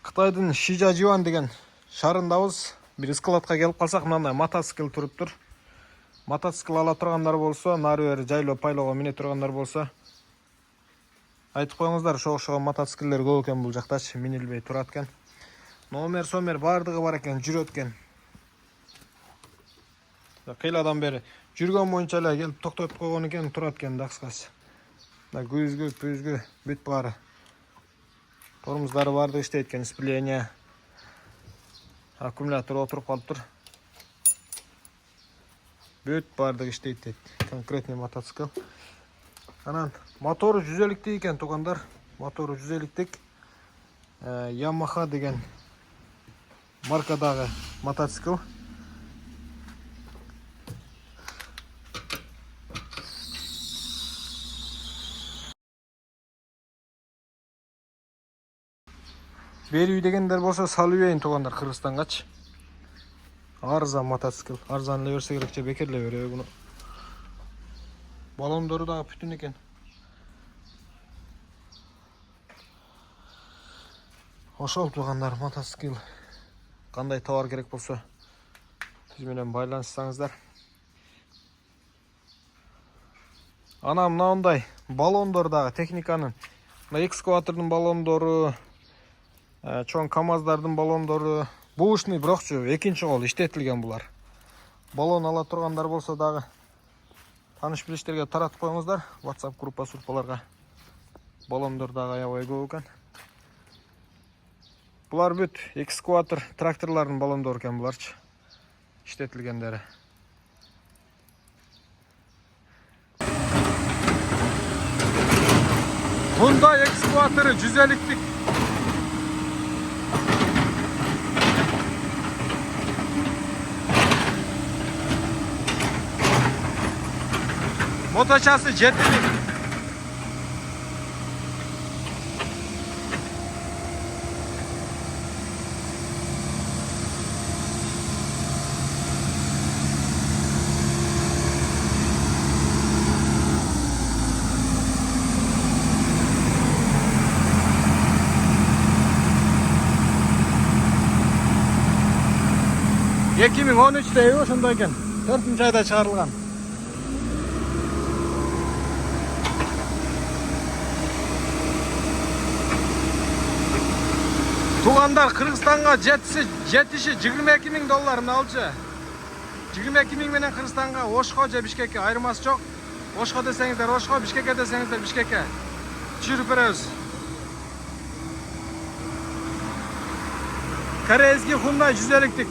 Қытайдың Шижажуан деген шарындабыз. Bir складқа келіп қалсақ, мынандай мотоцикл тұрып тұр. Мотоцикл ала тұрғандар болса, нары бері жайлы пайлауға міне тұрғандар болса, айтып қойыңыздар, шоқ-шоқ мотоциклдер көп екен бұл жақта, минилбей тұрат екен. Номер бардығы бар екен, жүрет екен. Қиладан бері жүрген бойынша әлі келіп тоқтатып қойған екен, тұрат екен дақсқасы. Көзгі, пөзгі, бүт бары. Тормыздары барды іштейді екен, сцепление. Аккумулятор отырып қалып тұр. Бүт барды іштейді дейді. Конкретный мотоцикл. Анан моторы 150 екен туғандар. Моторы 150-тік. Yamaha деген маркадағы мотоцикл. Бері дегендер болса салып ейін туғандар Қырғызстанғач. Арзан мотоцикл. Арзан берсе керекче бекерле бере бұны. Балондары дағы бүтін екен. Ошол туғандар мотоцикл. Қандай товар керек болса бізбенен байланыссаңыздар. Ана мынандай балондор дағы техниканың. Экскаватордың балондору, чоң КамАЗдардың балондору, бушный бирокчу экинчи кол иштетилген булар. Балон ала тургандар болса дагы таныш билиштерге таратып коюңуздар. WhatsApp группа сурпаларга. Балондор дагы аябай көп экен. Булар бүт экскаватор, тракторлардын балондору экен буларчы. Иштетилгендери. Honda экскаватору 150-тик. Motoçası 7'lik. Ekimin 13'te ошондойкен. 4-нче айда чыгарылган. Туғандар Қырғызстанға жетіші $22,000 алчы. 22,000 менен Қырғызстанға Ошко же Бишкекке айырмасы жоқ. Ошко десеңіздер Ошко, Бишкекке десеңіздер Бишкекке. Жүріп беребиз. Корейский Hyundai 150-тик.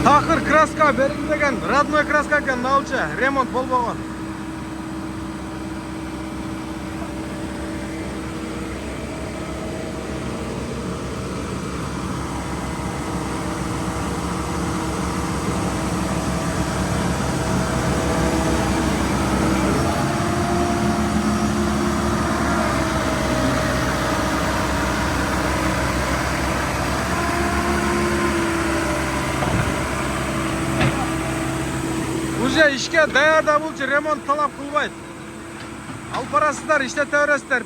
Тақыр краска берілмеген, родной краска екен алчы, ремонт болбаған. Уже işke daярда болчу, ремонт талап кылбайт. Алып барасыздар, иштете бересиздер.